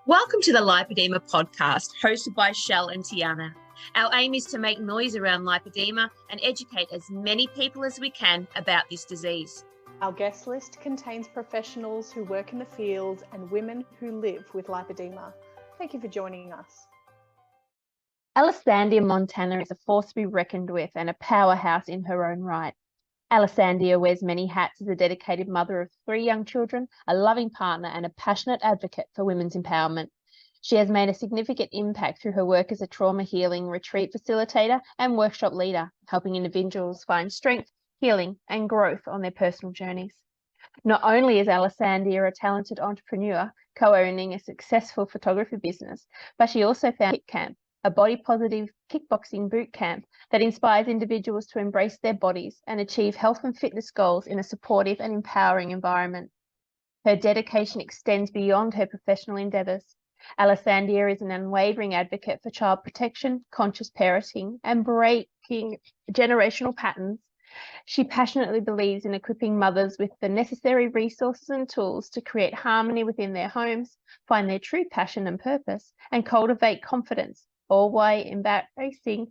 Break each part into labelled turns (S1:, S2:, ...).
S1: Welcome to the Lipoedema podcast, hosted by Shell and Tiana. Our aim is to make noise around lipedema and educate as many people as we can about this disease.
S2: Our guest list contains professionals who work in the field and women who live with lipedema. Thank you for joining us.
S3: Allessandia, Montana is a force to be reckoned with and a powerhouse in her own right. Allessandia wears many hats as a dedicated mother of 3 young children, a loving partner, and a passionate advocate for women's empowerment. She has made a significant impact through her work as a trauma healing retreat facilitator and workshop leader, helping individuals find strength, healing, and growth on their personal journeys. Not only is Allessandia a talented entrepreneur, co-owning a successful photography business, but she also founded Kick Camp, a body-positive kickboxing boot camp that inspires individuals to embrace their bodies and achieve health and fitness goals in a supportive and empowering environment. Her dedication extends beyond her professional endeavours. Allessandia is an unwavering advocate for child protection, conscious parenting, and breaking generational patterns. She passionately believes in equipping mothers with the necessary resources and tools to create harmony within their homes, find their true passion and purpose, and cultivate confidence, all while embracing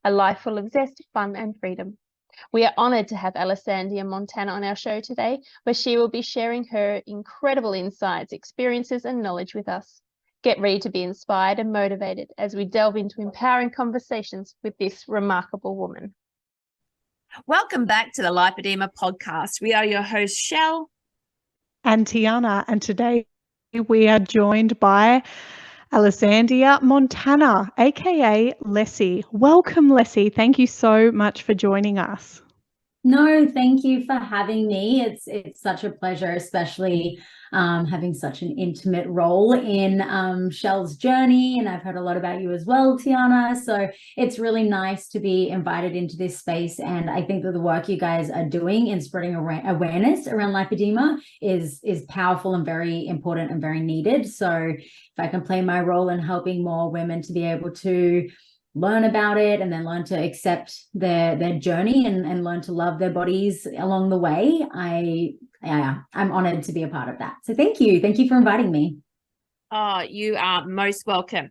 S3: a life full of zest, fun, and freedom. We are honoured to have Allessandia Montana on our show today, where she will be sharing her incredible insights, experiences, and knowledge with us. Get ready to be inspired and motivated as we delve into empowering conversations with this remarkable woman.
S1: Welcome back to the Lipoedema podcast. We are your hosts, Shell
S2: and Tiana, and today we are joined by Allessandia Montana, aka Lessie. Welcome, Lessie. Thank you so much for joining us.
S4: No, thank you for having me. It's such a pleasure, especially having such an intimate role in Shell's journey. And I've heard a lot about you as well, Tiana. So it's really nice to be invited into this space. And I think that the work you guys are doing in spreading awareness around lipedema is powerful and very important and very needed. So if I can play my role in helping more women to be able to learn about it and then learn to accept their journey and learn to love their bodies along the way, I'm honored to be a part of that. So thank you for inviting me.
S1: Oh, you are most welcome.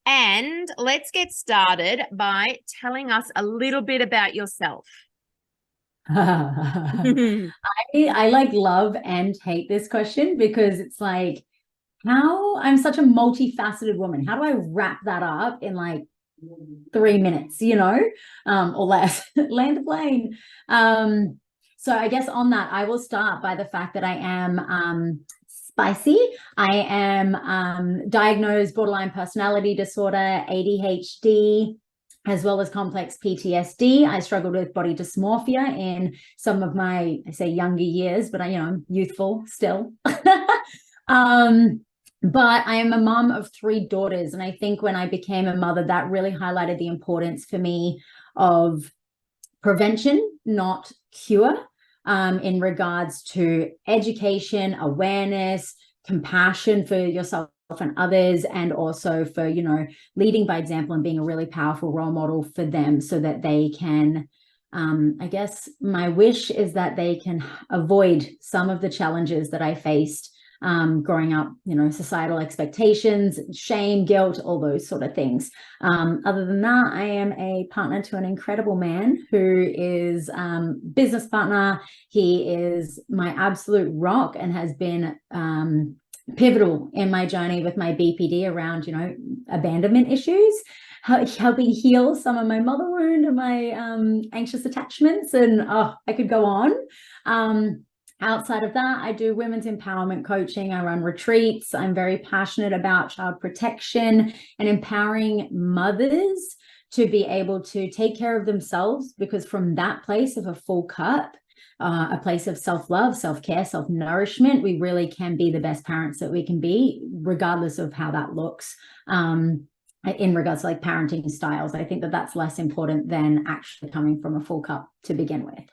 S1: And let's get started by telling us a little bit about yourself.
S4: I like love and hate this question because it's like, how I'm such a multifaceted woman. How do I wrap that up in like 3 minutes, or less? Land a plane. So I guess on that, I will start by the fact that I am spicy. I am diagnosed borderline personality disorder, ADHD, as well as complex PTSD. I struggled with body dysmorphia in some of my, I say younger years, but I'm youthful still. But I am a mom of 3 daughters. And I think when I became a mother, that really highlighted the importance for me of prevention, not cure, in regards to education, awareness, compassion for yourself and others, and also for, leading by example and being a really powerful role model for them so that they can, I guess my wish is that they can avoid some of the challenges that I faced growing up, societal expectations, shame, guilt, all those sort of things. Other than that, I am a partner to an incredible man who is business partner. He is my absolute rock and has been pivotal in my journey with my BPD around, abandonment issues, helping heal some of my mother wound and my anxious attachments. And I could go on. Outside of that, I do women's empowerment coaching. I run retreats. I'm very passionate about child protection and empowering mothers to be able to take care of themselves, because from that place of a full cup, a place of self-love, self-care, self-nourishment, we really can be the best parents that we can be, regardless of how that looks. In regards to like parenting styles, I think that that's less important than actually coming from a full cup to begin with.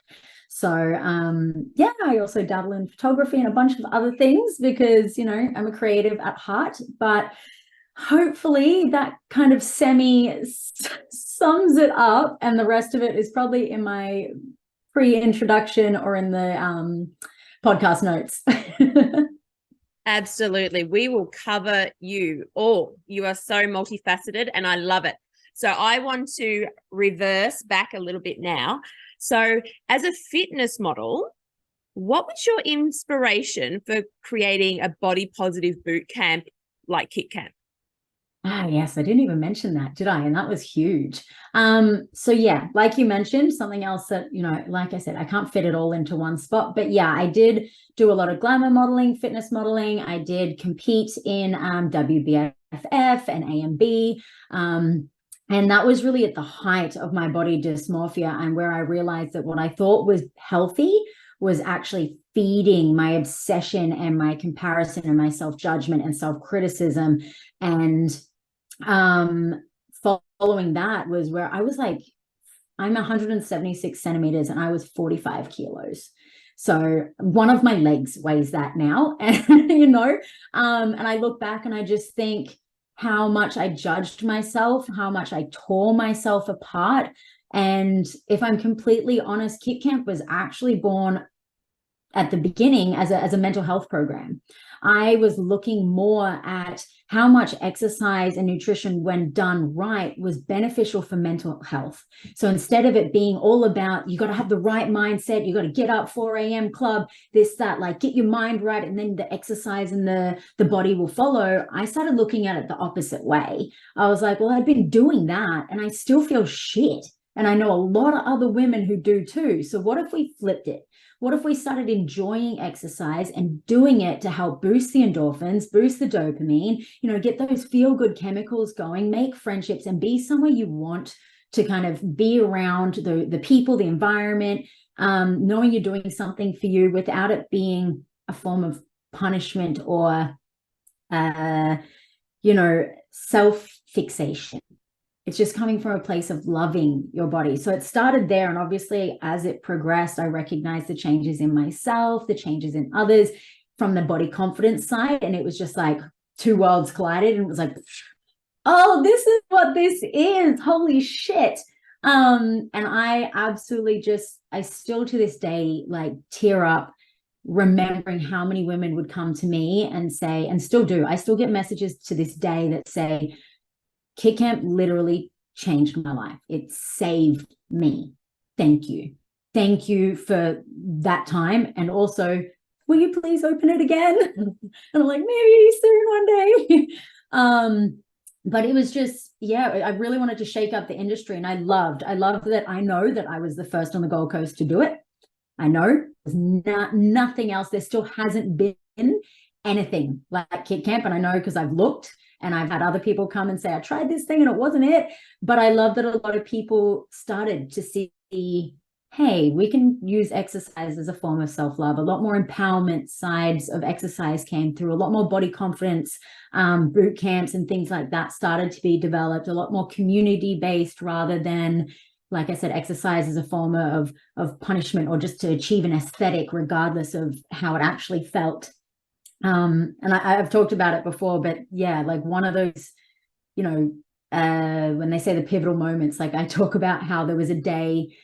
S4: So, I also dabble in photography and a bunch of other things because, I'm a creative at heart, but hopefully that kind of sums it up. And the rest of it is probably in my pre-introduction or in the podcast notes.
S1: Absolutely. We will cover you all. You are so multifaceted and I love it. So I want to reverse back a little bit now. So as a fitness model, what was your inspiration for creating a body positive boot camp like Kit Camp?
S4: Ah, yes, I didn't even mention that, did I? And that was huge. So yeah, like you mentioned, something else that, you know, like I said, I can't fit it all into one spot, but yeah, I did do a lot of glamour modeling, fitness modeling. I did compete in WBFF and AMB. And that was really at the height of my body dysmorphia, and where I realized that what I thought was healthy was actually feeding my obsession and my comparison and my self-judgment and self-criticism. And following that was where I was like, I'm 176 centimeters and I was 45 kilos. So one of my legs weighs that now. And, you know, and I look back and I just think how much I judged myself, how much I tore myself apart. And if I'm completely honest, Kit Camp was actually born at the beginning as a mental health program. I was looking more at how much exercise and nutrition, when done right, was beneficial for mental health. So instead of it being all about, you got to have the right mindset, you got to get up 4 a.m. club, this, that, like get your mind right, and then the exercise and the body will follow. I started looking at it the opposite way. I was like, well, I've been doing that and I still feel shit. And I know a lot of other women who do too. So what if we flipped it? What if we started enjoying exercise and doing it to help boost the endorphins, boost the dopamine, you know, get those feel-good chemicals going, make friendships, and be somewhere you want to kind of be around the people, the environment, knowing you're doing something for you without it being a form of punishment or, you know, self-fixation. It's just coming from a place of loving your body. So it started there. And obviously, as it progressed, I recognized the changes in myself, the changes in others from the body confidence side. And it was just like two worlds collided. And it was like, oh, this is what this is. Holy shit. And I absolutely I still to this day, like tear up remembering how many women would come to me and say, and still do, I still get messages to this day that say, Kit Camp literally changed my life. It saved me. Thank you. Thank you for that time. And also, will you please open it again? And I'm like, maybe soon one day. But it was just, yeah, I really wanted to shake up the industry. And I loved that I know that I was the first on the Gold Coast to do it. I know there's nothing else. There still hasn't been anything like Kit Camp. And I know because I've looked. And I've had other people come and say, I tried this thing and it wasn't it. But I love that a lot of people started to see, hey, we can use exercise as a form of self-love. A lot more empowerment sides of exercise came through. A lot more body confidence boot camps and things like that started to be developed. A lot more community-based rather than, like I said, exercise as a form of punishment or just to achieve an aesthetic, regardless of how it actually felt. And I've talked about it before, but yeah, like one of those, you know, when they say the pivotal moments, like I talk about how there was a day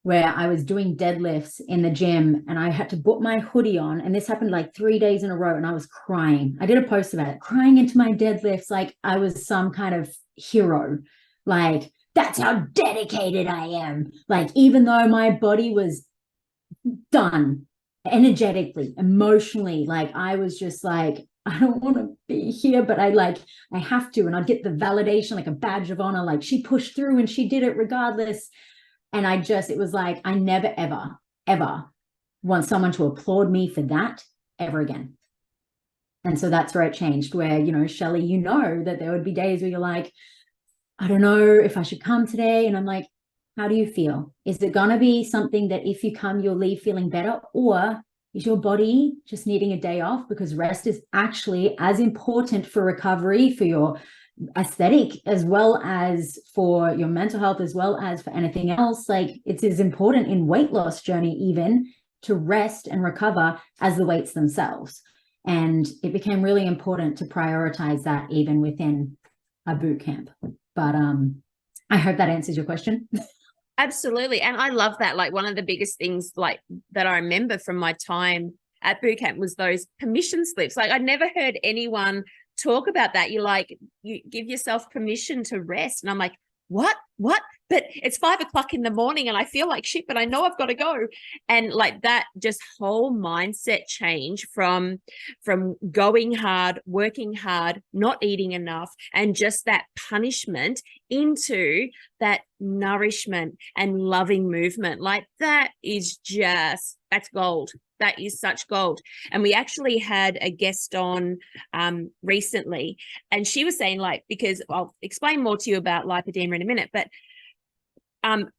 S4: where I was doing deadlifts in the gym and I had to put my hoodie on, and this happened like 3 days in a row, and I was crying. I did a post about it, crying into my deadlifts like I was some kind of hero. Like, that's how dedicated I am. Like, even though my body was done, energetically, emotionally, like I was just like, I don't want to be here, but I have to. And I'd get the validation, like a badge of honor, like she pushed through and she did it regardless. And it was like, I never, ever, ever want someone to applaud me for that ever again. And so that's where it changed, where, you know, Shelley, you know that there would be days where you're like, I don't know if I should come today. And I'm like, how do you feel? Is it going to be something that if you come, you'll leave feeling better? Or is your body just needing a day off? Because rest is actually as important for recovery, for your aesthetic, as well as for your mental health, as well as for anything else. Like, it's as important in weight loss journey, even, to rest and recover as the weights themselves. And it became really important to prioritize that even within a boot camp. But I hope that answers your question.
S1: Absolutely. And I love that. Like, one of the biggest things like that I remember from my time at boot camp was those permission slips. Like, I never heard anyone talk about that. You're like, you give yourself permission to rest. And I'm like, what? But it's 5 o'clock in the morning and I feel like shit, but I know I've got to go. And like that just whole mindset change from going hard, working hard, not eating enough, and just that punishment into that nourishment and loving movement. Like that is just, that's gold. That is such gold. And we actually had a guest on recently, and she was saying, like, because I'll explain more to you about lipedema in a minute, but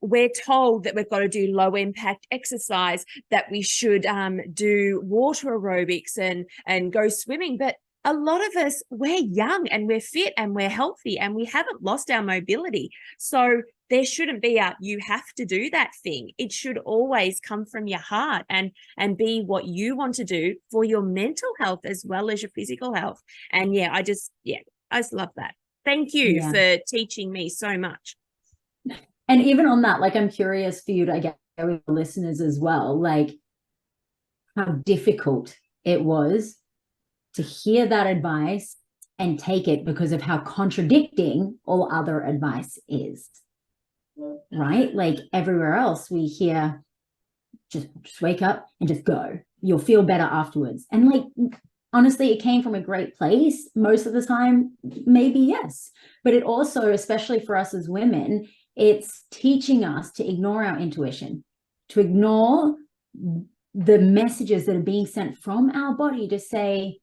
S1: we're told that we've got to do low impact exercise, that we should do water aerobics and go swimming. But a lot of us, we're young and we're fit and we're healthy and we haven't lost our mobility. So there shouldn't be you have to do that thing. It should always come from your heart and be what you want to do for your mental health as well as your physical health. And I just love that. Thank you for teaching me so much.
S4: And even on that, like, I'm curious for you to, I guess, with the listeners as well, like how difficult it was to hear that advice and take it because of how contradicting all other advice is, right? Like everywhere else we hear, just wake up and just go. You'll feel better afterwards. And like, honestly, it came from a great place most of the time, maybe yes. But it also, especially for us as women, it's teaching us to ignore our intuition, to ignore the messages that are being sent from our body to say,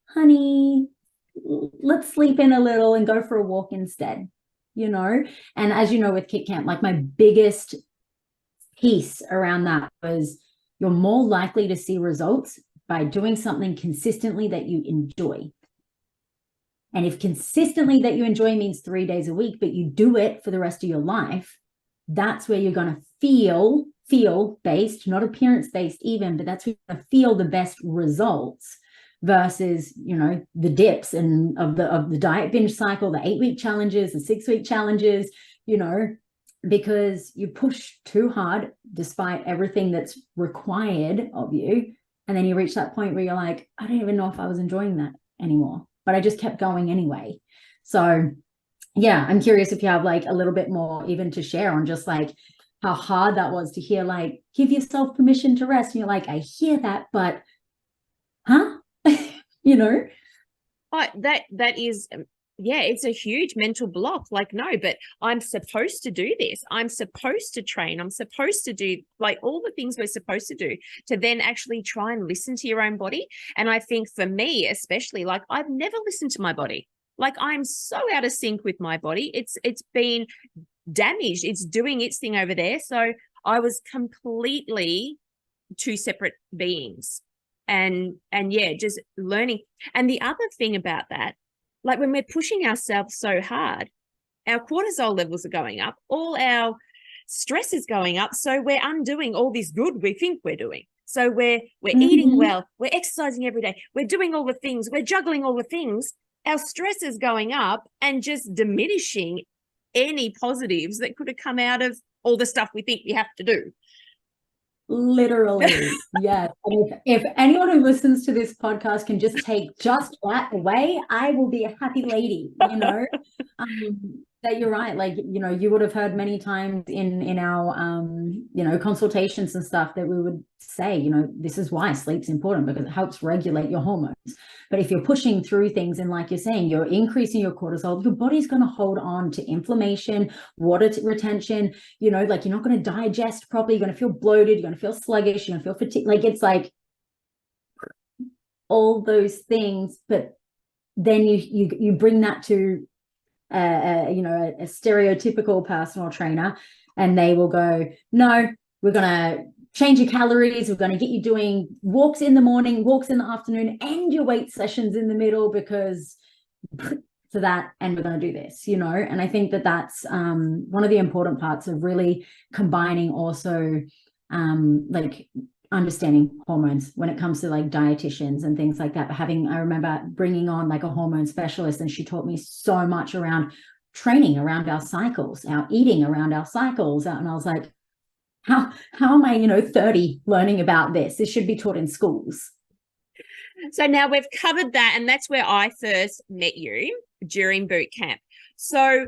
S4: honey, let's sleep in a little and go for a walk instead, you know? And as you know, with Kit Camp, like my biggest piece around that was you're more likely to see results by doing something consistently that you enjoy. And if consistently that you enjoy means 3 days a week, but you do it for the rest of your life, that's where you're going to feel based, not appearance based even, but that's where you're going to feel the best results versus, you know, the dips and of the diet binge cycle, the 8-week challenges, the 6-week challenges, you know, because you push too hard despite everything that's required of you. And then you reach that point where you're like, I don't even know if I was enjoying that anymore, but I just kept going anyway. So yeah, I'm curious if you have like a little bit more even to share on just like how hard that was to hear, like, give yourself permission to rest. And you're like, I hear that, but you know?
S1: Oh, that is, it's a huge mental block. Like, no, but I'm supposed to do this. I'm supposed to train. I'm supposed to do like all the things we're supposed to do to then actually try and listen to your own body. And I think for me, especially, like, I've never listened to my body. Like, I'm so out of sync with my body. It's been damaged. It's doing its thing over there. So I was completely two separate beings. And just learning. And the other thing about that, like when we're pushing ourselves so hard, our cortisol levels are going up, all our stress is going up. So we're undoing all this good we think we're doing. So we're eating well, we're exercising every day, we're doing all the things, we're juggling all the things. Our stress is going up and just diminishing any positives that could have come out of all the stuff we think we have to do.
S4: Literally, yes. And if anyone who listens to this podcast can just take just that away, I will be a happy lady, you know. That you're right. Like, you know, you would have heard many times in our you know, consultations and stuff that we would say, you know, this is why sleep's important, because it helps regulate your hormones. But if you're pushing through things and like you're saying, you're increasing your cortisol, your body's going to hold on to inflammation, water retention, you know, like you're not going to digest properly, you're going to feel bloated, you're going to feel sluggish, you're going to feel fatigued. Like, it's like all those things. But then you bring that to you know, a stereotypical personal trainer, and they will go, no, we're going to change your calories, we're going to get you doing walks in the morning, walks in the afternoon, and your weight sessions in the middle, because for that, and we're going to do this, you know. And I think that that's one of the important parts of really combining also like understanding hormones when it comes to like dietitians and things like that. But I remember bringing on like a hormone specialist, and she taught me so much around training around our cycles, our eating around our cycles. And I was like, how am I, 30 learning about this? This should be taught in schools.
S1: So now we've covered that, and that's where I first met you during boot camp. So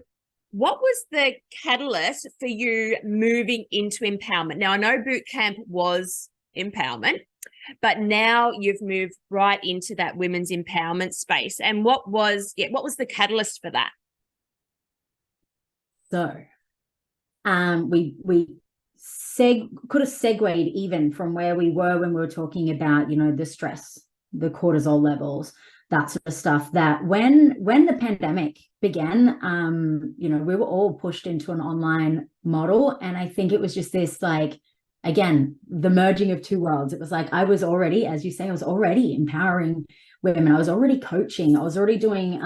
S1: what was the catalyst for you moving into empowerment? Now, I know boot camp was empowerment, but now you've moved right into that women's empowerment space. And what was the catalyst for that?
S4: So we could have segued even from where we were when we were talking about, the stress, the cortisol levels, that sort of stuff, that when the pandemic began, we were all pushed into an online model. And I think it was just this, like, again, the merging of two worlds. It was like, I was already, as you say, I was already empowering women. I was already coaching. I was already doing,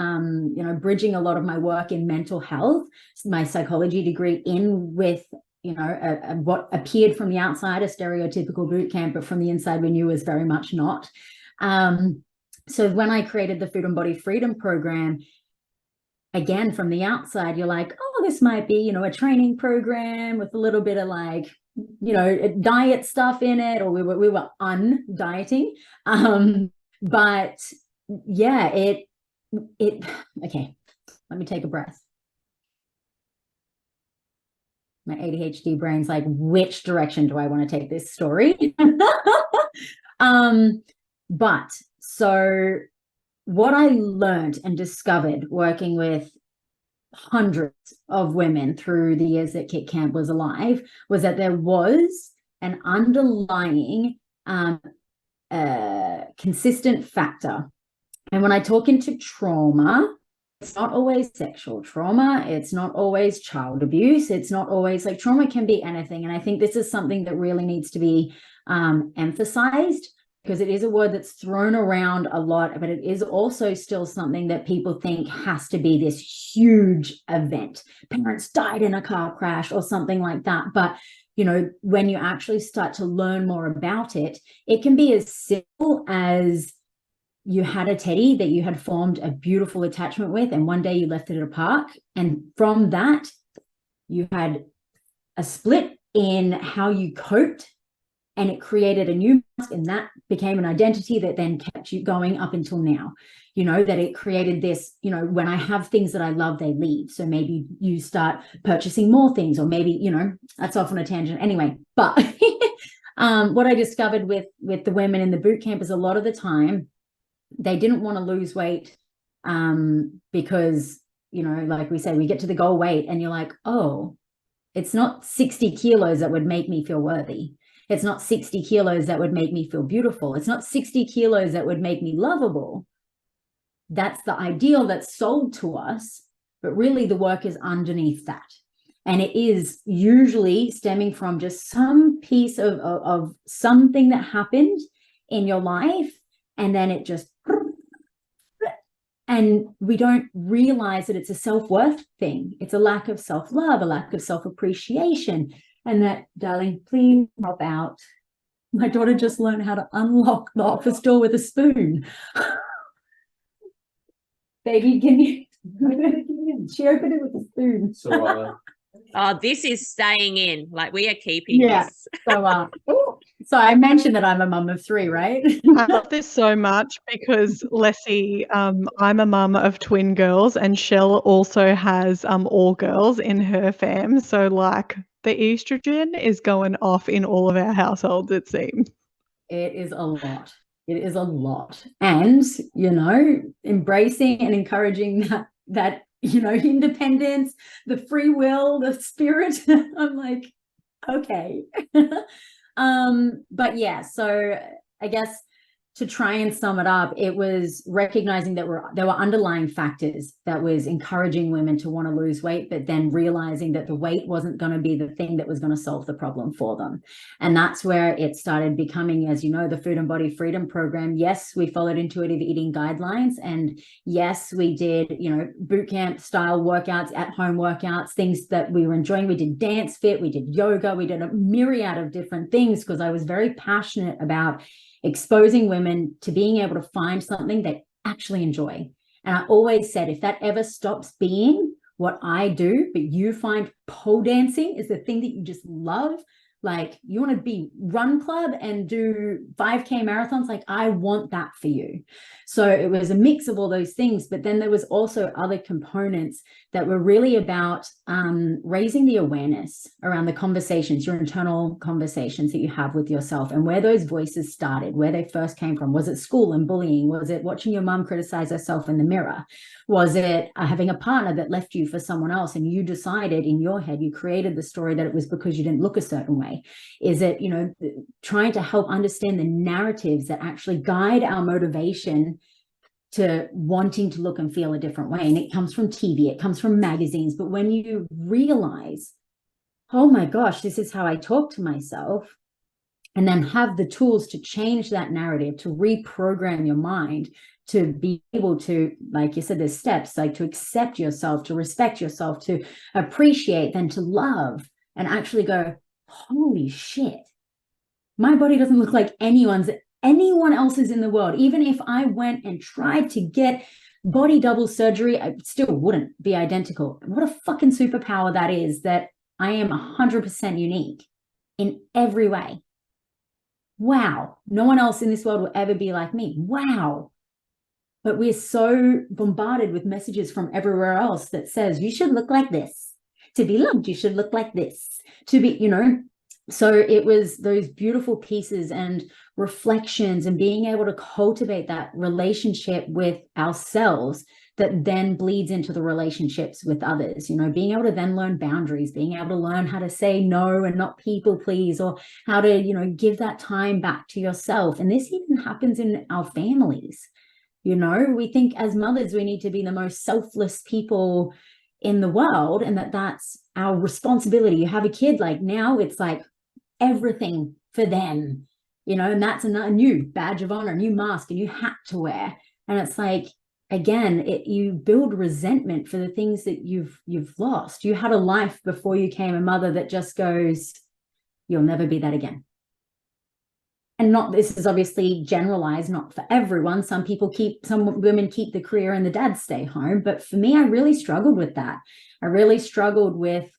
S4: bridging a lot of my work in mental health, my psychology degree in with, what appeared from the outside a stereotypical boot camp, but from the inside we knew was very much not. So when I created the Food and Body Freedom program, again, from the outside, you're like, oh, this might be, a training program with a little bit of like, diet stuff in it, or we were undieting. But yeah, it, okay, let me take a breath. My ADHD brain's like, which direction do I want to take this story? But so what I learned and discovered working with hundreds of women through the years that Kit Camp was alive was that there was an underlying consistent factor. And when I talk into trauma, it's not always sexual trauma. It's not always child abuse. It's not always, like, trauma can be anything. And I think this is something that really needs to be emphasized, because it is a word that's thrown around a lot, but it is also still something that people think has to be this huge event. Parents died in a car crash or something like that. But, when you actually start to learn more about it, it can be as simple as you had a teddy that you had formed a beautiful attachment with, and one day you left it at a park. And from that, you had a split in how you coped, and it created a new mask, and that became an identity that then kept you going up until now. That it created this, when I have things that I love, they leave. So maybe you start purchasing more things, or maybe, that's off on a tangent anyway. But what I discovered with the women in the boot camp is a lot of the time they didn't want to lose weight because, like we say, we get to the goal weight and you're like, oh, it's not 60 kilos that would make me feel worthy. It's not 60 kilos that would make me feel beautiful. It's not 60 kilos that would make me lovable. That's the ideal that's sold to us, but really the work is underneath that. And it is usually stemming from just some piece of something that happened in your life, and then it just, and we don't realize that it's a self-worth thing. It's a lack of self-love, a lack of self-appreciation. And that, darling, please help out. My daughter just learned how to unlock the office door with a spoon. Baby, can you? She opened it with a spoon.
S5: So,
S1: Oh, this is staying in. Like, we are keeping this.
S4: So I mentioned that I'm a mum of three, right?
S2: I love this so much because, Leslie, I'm a mum of twin girls, and Shell also has all girls in her fam. So, like, the estrogen is going off in all of our households, it seems.
S4: It is a lot. It is a lot. And, embracing and encouraging that independence, the free will, the spirit. I'm like, okay. But yeah, so I guess to try and sum it up, it was recognizing that there were underlying factors that was encouraging women to want to lose weight, but then realizing that the weight wasn't going to be the thing that was going to solve the problem for them. And that's where it started becoming, as you know, the Food and Body Freedom program. Yes, we followed intuitive eating guidelines, and yes, we did, boot camp style workouts, at home workouts, things that we were enjoying. We did dance fit, we did yoga, we did a myriad of different things, because I was very passionate about exposing women to being able to find something they actually enjoy. And I always said, if that ever stops being what I do, but you find pole dancing is the thing that you just love, Like, you want to be run club and do 5K marathons? Like, I want that for you. So it was a mix of all those things. But then there was also other components that were really about raising the awareness around the conversations, your internal conversations that you have with yourself, and where those voices started, where they first came from. Was it school and bullying? Was it watching your mum criticize herself in the mirror? Was it having a partner that left you for someone else, and you decided in your head, you created the story that it was because you didn't look a certain way? Is it, trying to help understand the narratives that actually guide our motivation to wanting to look and feel a different way? And it comes from TV, it comes from magazines. But when you realize, oh my gosh, this is how I talk to myself, and then have the tools to change that narrative, to reprogram your mind, to be able to, like you said, there's steps, like to accept yourself, to respect yourself, to appreciate, then to love, and actually go, holy shit, my body doesn't look like anyone else's in the world. Even if I went and tried to get body double surgery, I still wouldn't be identical. What a fucking superpower that is, that I am 100% unique in every way. Wow. No one else in this world will ever be like me. Wow. But we're so bombarded with messages from everywhere else that says, you should look like this. To be loved, you should look like this. To be, So it was those beautiful pieces and reflections and being able to cultivate that relationship with ourselves that then bleeds into the relationships with others, being able to then learn boundaries, being able to learn how to say no and not people please, or how to, give that time back to yourself. And this even happens in our families. We think as mothers, we need to be the most selfless people in the world, and that's our responsibility. You have a kid, like now it's like everything for them, and that's a new badge of honor, a new mask, a new hat to wear. And it's like, again, you build resentment for the things that you've lost. You had a life before you became a mother that just goes, you'll never be that again. And this is obviously generalized, not for everyone. Some women keep the career and the dads stay home. But for me, I really struggled with that. I really struggled with,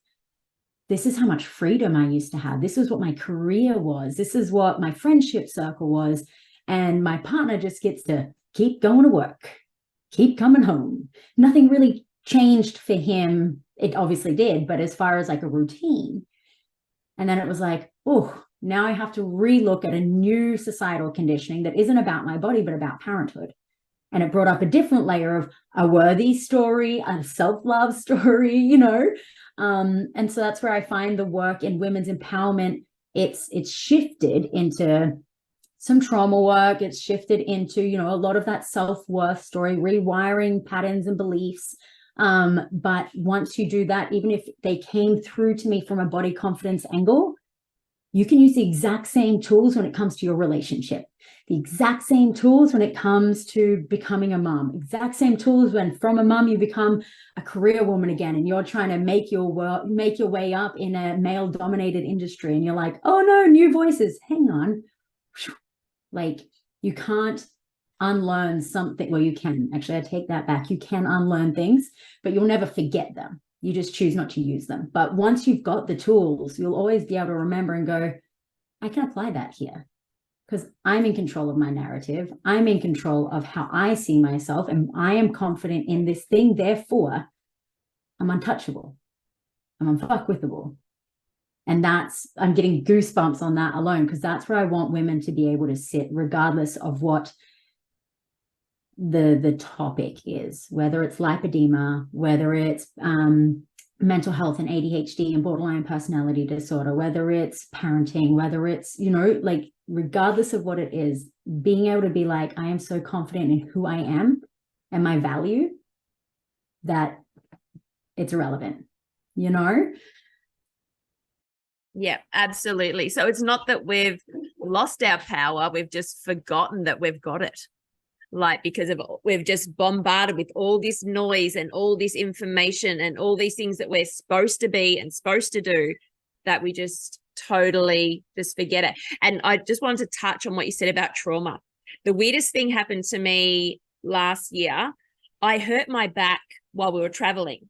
S4: this is how much freedom I used to have. This is what my career was. This is what my friendship circle was. And my partner just gets to keep going to work, keep coming home. Nothing really changed for him. It obviously did, but as far as like a routine. And then it was like, oh, now I have to relook at a new societal conditioning that isn't about my body, but about parenthood. And it brought up a different layer of a worthy story, a self-love story, and so that's where I find the work in women's empowerment. It's shifted into some trauma work. It's shifted into, a lot of that self-worth story, rewiring patterns and beliefs. But once you do that, even if they came through to me from a body confidence angle, you can use the exact same tools when it comes to your relationship, the exact same tools when it comes to becoming a mom, exact same tools when from a mom you become a career woman again, and you're trying to make your way up in a male dominated industry. And you're like, oh no, new voices, hang on. Like, you can't unlearn something. Well, you can, actually, I take that back. You can unlearn things, but you'll never forget them. You just choose not to use them. But once you've got the tools, you'll always be able to remember and go, I can apply that here because I'm in control of my narrative. I'm in control of how I see myself, and I am confident in this thing. Therefore, I'm untouchable. I'm unfuckwithable. And I'm getting goosebumps on that alone, because that's where I want women to be able to sit, regardless of what the topic is, whether it's lipedema, whether it's mental health and ADHD and borderline personality disorder, whether it's parenting, whether it's, like, regardless of what it is, being able to be like, I am so confident in who I am and my value that it's irrelevant,
S1: Yeah, absolutely. So it's not that we've lost our power, we've just forgotten that we've got it. Like, because we've just bombarded with all this noise and all this information and all these things that we're supposed to be and supposed to do, that we just totally just forget it. And I just wanted to touch on what you said about trauma. The weirdest thing happened to me last year. I hurt my back while we were traveling,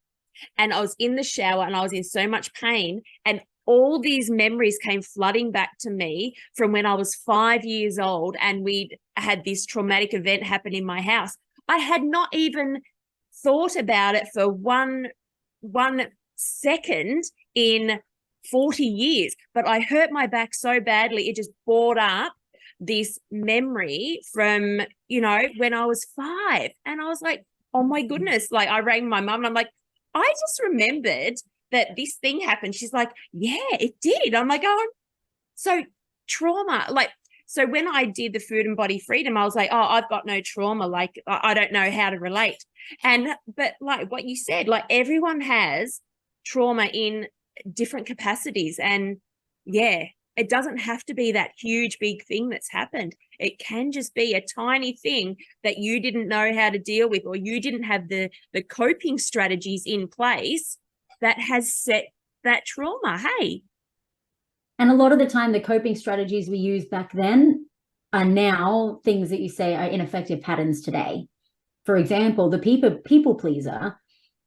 S1: and I was in the shower and I was in so much pain, and all these memories came flooding back to me from when I was 5 years old, and we'd had this traumatic event happen in my house. I had not even thought about it for one second in 40 years, but I hurt my back so badly, it just brought up this memory from, you know, when I was 5. And I was like, oh my goodness. Like, I rang my mum and I'm like, I just remembered that this thing happened. She's like, yeah, it did. I'm like, oh, so trauma. Like, so when I did the food and body freedom, I was like, oh, I've got no trauma. Like, I don't know how to relate. But like what you said, like everyone has trauma in different capacities. And yeah, it doesn't have to be that huge, big thing that's happened. It can just be a tiny thing that you didn't know how to deal with, or you didn't have the coping strategies in place that has set that trauma. Hey.
S4: And a lot of the time, the coping strategies we used back then are now things that you say are ineffective patterns today. For example, the people pleaser,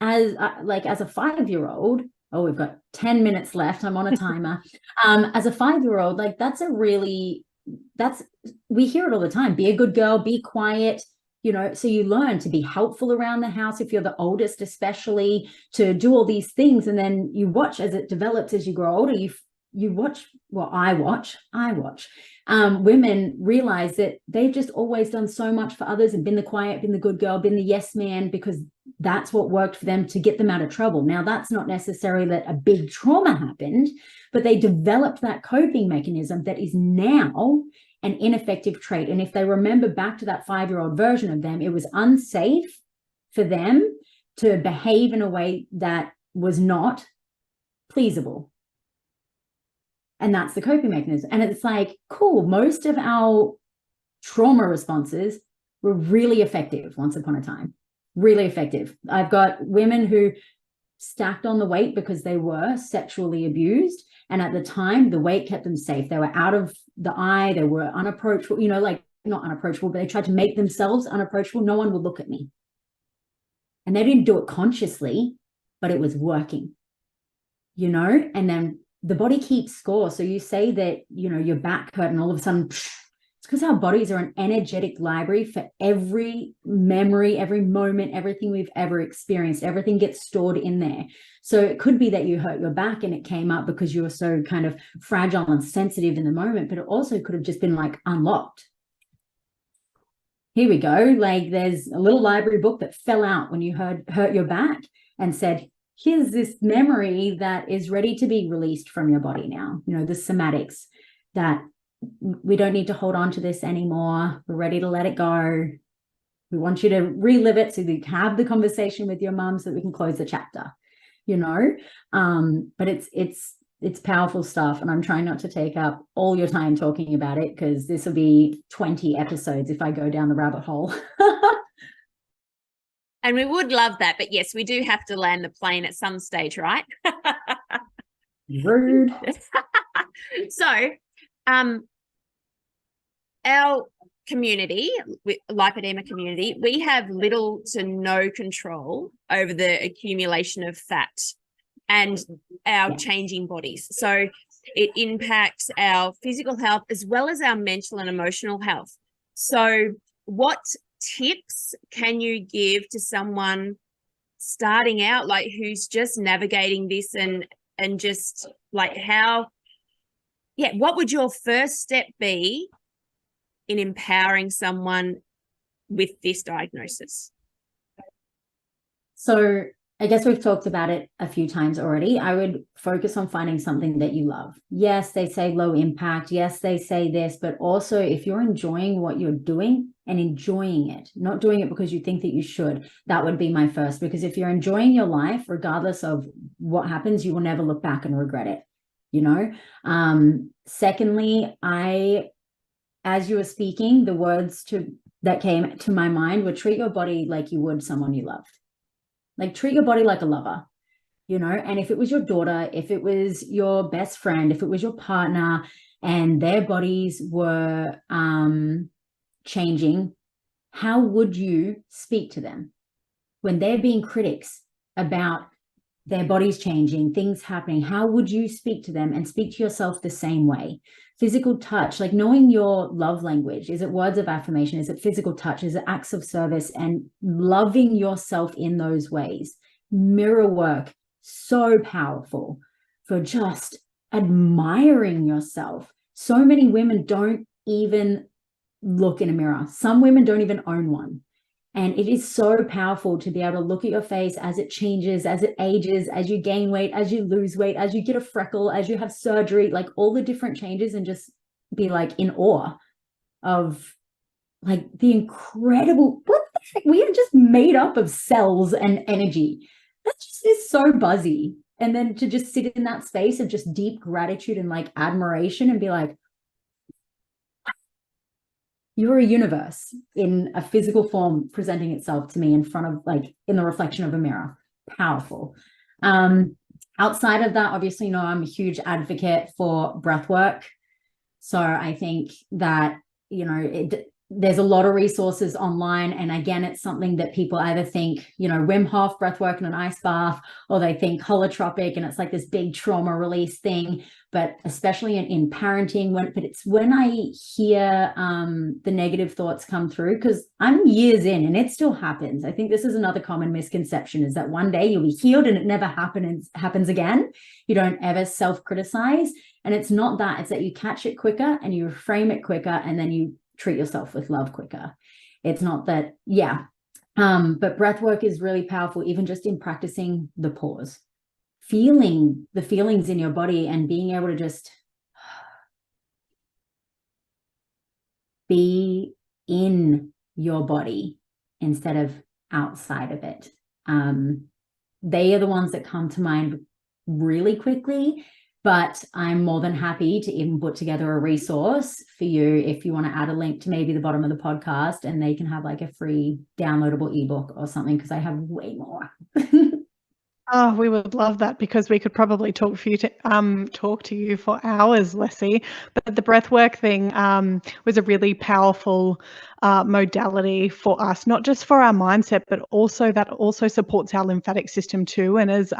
S4: as a 5-year-old, oh, we've got 10 minutes left. I'm on a timer. As a 5-year-old, like we hear it all the time. Be a good girl, be quiet, you know, so you learn to be helpful around the house if you're the oldest, especially, to do all these things. And then you watch as it develops, as you grow older, you watch, well, I watch women realize that they've just always done so much for others and been the quiet, been the good girl, been the yes man, because that's what worked for them to get them out of trouble. Now, that's not necessarily that a big trauma happened, but they developed that coping mechanism that is now an ineffective trait. And if they remember back to that 5-year-old version of them, it was unsafe for them to behave in a way that was not pleasable. And that's the coping mechanism. And it's like, cool, most of our trauma responses were really effective once upon a time, really effective. I've got women who stacked on the weight because they were sexually abused. And at the time, the weight kept them safe. They were out of the eye. They were unapproachable, you know, like not unapproachable, but they tried to make themselves unapproachable. No one would look at me. And they didn't do it consciously, but it was working, you know, and then the body keeps score. So you say that, you know, your back hurt and all of a sudden, it's because our bodies are an energetic library for every memory, every moment, everything we've ever experienced. Everything gets stored in there. So it could be that you hurt your back and it came up because you were so kind of fragile and sensitive in the moment, but it also could have just been like unlocked. Here we go. Like there's a little library book that fell out when you hurt your back and said, here's this memory that is ready to be released from your body now. You know, the somatics, that we don't need to hold on to this anymore. We're ready to let it go. We want you to relive it so that you can have the conversation with your mum so that we can close the chapter, you know. But it's powerful stuff. And I'm trying not to take up all your time talking about it, because this will be 20 episodes if I go down the rabbit hole.
S1: And we would love that. But yes, we do have to land the plane at some stage, right?
S4: Rude.
S1: So our community, Lipoedema community, we have little to no control over the accumulation of fat and our changing bodies. So it impacts our physical health as well as our mental and emotional health. So what tips can you give to someone starting out, like who's just navigating this and just like what would your first step be in empowering someone with this diagnosis?
S4: So I guess we've talked about it a few times already. I would focus on finding something that you love. Yes, they say low impact. Yes, they say this, but also if you're enjoying what you're doing and enjoying it, not doing it because you think that you should, that would be my first. Because if you're enjoying your life, regardless of what happens, you will never look back and regret it, you know? Secondly, as you were speaking, the words that came to my mind were treat your body like you would someone you loved. Like treat your body like a lover, you know, and if it was your daughter, if it was your best friend, if it was your partner and their bodies were changing, how would you speak to them when they're being critics about their body's changing, things happening. How would you speak to them and speak to yourself the same way? Physical touch, like knowing your love language. Is it words of affirmation? Is it physical touch? Is it acts of service? And loving yourself in those ways. Mirror work, so powerful for just admiring yourself. So many women don't even look in a mirror. Some women don't even own one. And it is so powerful to be able to look at your face as it changes, as it ages, as you gain weight, as you lose weight, as you get a freckle, as you have surgery, like all the different changes, and just be like in awe of like the incredible, what the heck? We are just made up of cells and energy. That just is so buzzy. And then to just sit in that space of just deep gratitude and like admiration and be like, you're a universe in a physical form presenting itself to me in front of, like, in the reflection of a mirror. Powerful. Outside of that, obviously, I'm a huge advocate for breath work. So I think that, there's a lot of resources online. And again, it's something that people either think, Wim Hof breath work in an ice bath, or they think holotropic and it's like this big trauma release thing. But especially in parenting, when I hear the negative thoughts come through, because I'm years in and it still happens. I think this is another common misconception, is that one day you'll be healed and it never happens again. You don't ever self-criticize. And it's not that, it's that you catch it quicker and you reframe it quicker, and then you treat yourself with love quicker. It's not that, but breath work is really powerful, even just in practicing the pause, feeling the feelings in your body and being able to just be in your body instead of outside of it. They are the ones that come to mind really quickly. But I'm more than happy to even put together a resource for you if you want to add a link to maybe the bottom of the podcast, and they can have like a free downloadable ebook or something, because I have way more.
S2: Oh, we would love that, because we could probably talk to you for hours, Leslie. But the breathwork thing was a really powerful modality for us, not just for our mindset, but also that also supports our lymphatic system too. And as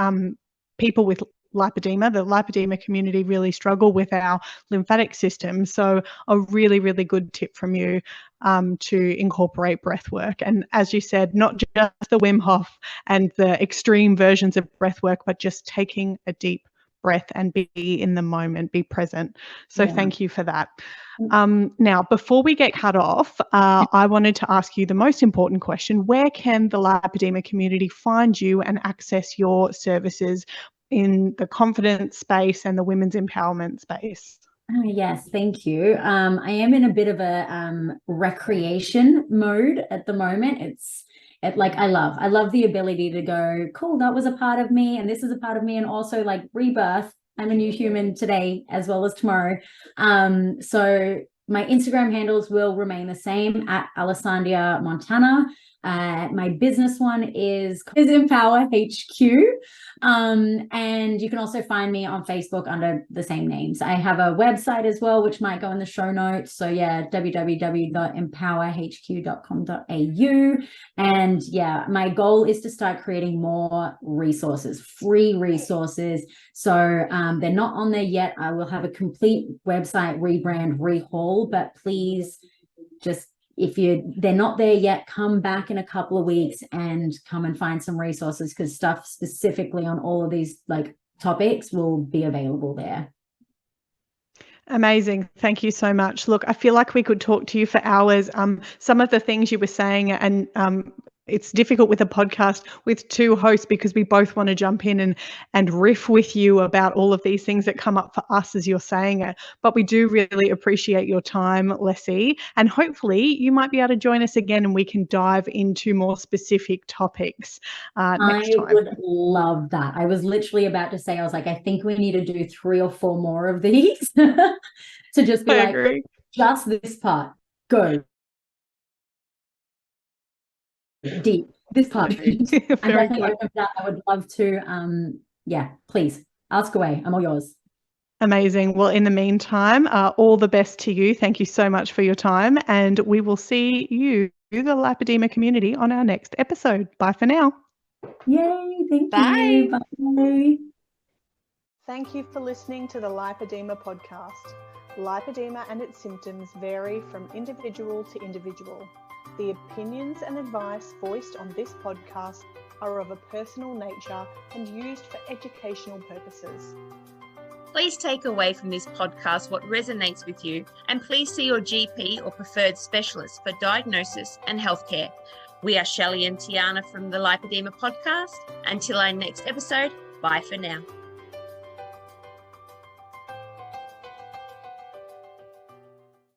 S2: people with lipedema, the lipedema community really struggle with our lymphatic system. So a really, really good tip from you to incorporate breath work. And as you said, not just the Wim Hof and the extreme versions of breath work, but just taking a deep breath and be in the moment, be present. So thank you for that. Now, before we get cut off, I wanted to ask you the most important question. Where can the lipedema community find you and access your services in the confidence space and the women's empowerment space?
S4: Yes, thank you. I am in a bit of a recreation mode at the moment. I love the ability to go, cool, that was a part of me and this is a part of me, and also like rebirth. I'm a new human today as well as tomorrow. So my Instagram handles will remain the same, at Allessandia, Montana. My business one is Empower HQ. And you can also find me on Facebook under the same names. I have a website as well, which might go in the show notes. So www.empowerhq.com.au. And my goal is to start creating more resources, free resources. So they're not on there yet. I will have a complete website rebrand, rehaul, but please just, if they're not there yet, come back in a couple of weeks and come and find some resources, because stuff specifically on all of these like topics will be available there.
S2: Amazing. Thank you so much. Look, I feel like we could talk to you for hours. Some of the things you were saying, and it's difficult with a podcast with two hosts, because we both want to jump in and riff with you about all of these things that come up for us as you're saying it. But we do really appreciate your time, Leslie, and hopefully you might be able to join us again and we can dive into more specific topics next time.
S4: I would love that. I was literally about to say, I was like, I think we need to do 3 or 4 more of these to just be
S2: agree.
S4: Just this part, go deep, this part. And I think over that, I would love to, please ask away. I'm all yours.
S2: Amazing. Well, in the meantime, all the best to you. Thank you so much for your time. And we will see you, the lipedema community, on our next episode. Bye for now.
S4: Yay, thank
S1: Bye.
S4: you. Bye.
S2: Thank you for listening to the Lipoedema podcast. Lipoedema and its symptoms vary from individual to individual. The opinions and advice voiced on this podcast are of a personal nature and used for educational purposes.
S1: Please take away from this podcast what resonates with you, and please see your GP or preferred specialist for diagnosis and healthcare. We are Shelley and Tiana from the Lipoedema podcast. Until our next episode, bye for now.